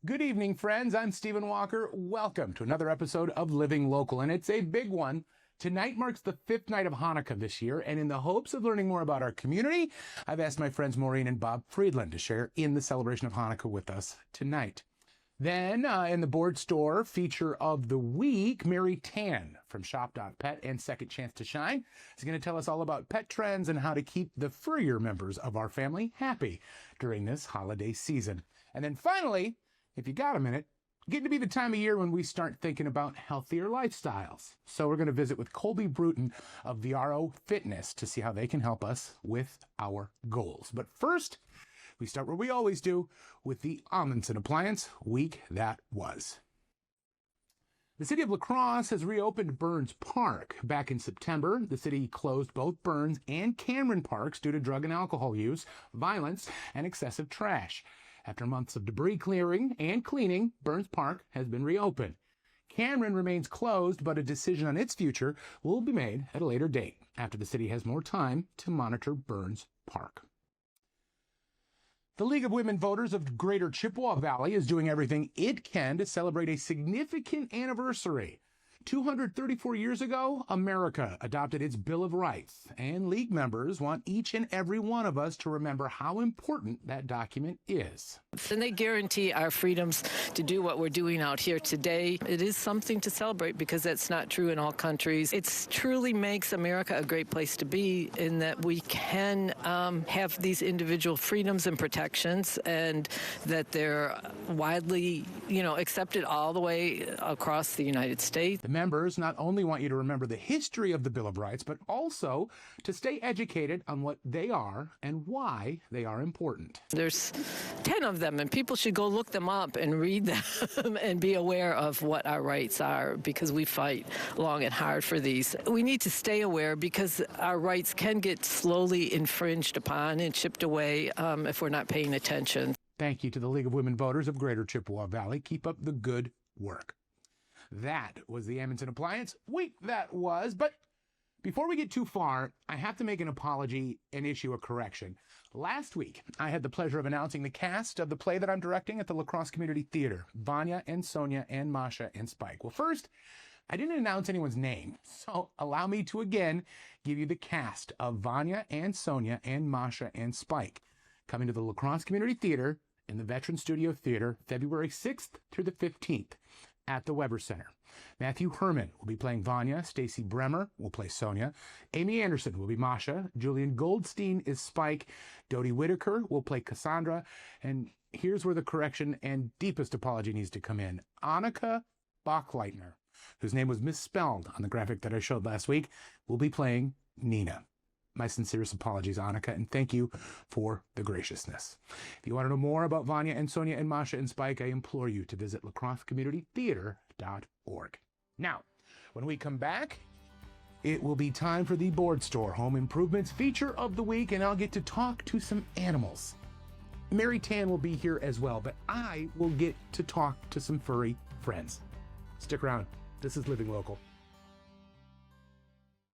Good evening, friends. I'm Stephen Walker. Welcome to another episode of Living Local, and it's a big one. Tonight marks the 5th night of Hanukkah this year, and in the hopes of learning more about our community, I've asked my friends Maureen and Bob Friedland to share in the celebration of Hanukkah with us tonight. Then, in the board store feature of the week, Mary Tan from Shop.Pet and Second Chance to Shine is going to tell us all about pet trends and how to keep the furrier members of our family happy during this holiday season. And then finally, if you got a minute, getting to be the time of year when we start thinking about healthier lifestyles. So we're going to visit with Colby Bruton of VRO Fitness to see how they can help us with our goals. But first, we start where we always do, with the Amundsen Appliance week that was. The city of La Crosse has reopened Burns Park. Back in September, the city closed both Burns and Cameron parks due to drug and alcohol use, violence, and excessive trash. After months of debris clearing and cleaning, Burns Park has been reopened. Cameron remains closed, but a decision on its future will be made at a later date, after the city has more time to monitor Burns Park. The League of Women Voters of Greater Chippewa Valley is doing everything it can to celebrate a significant anniversary. 234 years ago, America adopted its Bill of Rights, and League members want each and every one of us to remember how important that document is. And they guarantee our freedoms to do what we're doing out here today. It is something to celebrate because that's not true in all countries. It truly makes America a great place to be in that we can have these individual freedoms and protections, and that they're widely, accepted all the way across the United States. The members not only want you to remember the history of the Bill of Rights, but also to stay educated on what they are and why they are important. There's 10 of them, and people should go look them up and read them and be aware of what our rights are, because we fight long and hard for these. We need to stay aware because our rights can get slowly infringed upon and chipped away if we're not paying attention. Thank you to the League of Women Voters of Greater Chippewa Valley. Keep up the good work. That was the Amundsen Appliance week that was. But before we get too far, I have to make an apology and issue a correction. Last week, I had the pleasure of announcing the cast of the play that I'm directing at the La Crosse Community Theater, Vanya and Sonia and Masha and Spike. Well, first, I didn't announce anyone's name, so allow me to again give you the cast of Vanya and Sonia and Masha and Spike, coming to the La Crosse Community Theater in the Veteran Studio Theater, February 6th through the 15th. At the Weber Center. Matthew Herman will be playing Vanya, Stacy Bremer will play Sonia, Amy Anderson will be Masha, Julian Goldstein is Spike, Dodie Whitaker will play Cassandra, and here's where the correction and deepest apology needs to come in. Annika Bachleitner, whose name was misspelled on the graphic that I showed last week, will be playing Nina. My sincerest apologies, Annika, and thank you for the graciousness. If you want to know more about Vanya and Sonia and Masha and Spike, I implore you to visit lacrossecommunitytheater.org. Now, when we come back, it will be time for the Board Store Home Improvements feature of the week, and I'll get to talk to some animals. Mary Tan will be here as well, but I will get to talk to some furry friends. Stick around. This is Living Local.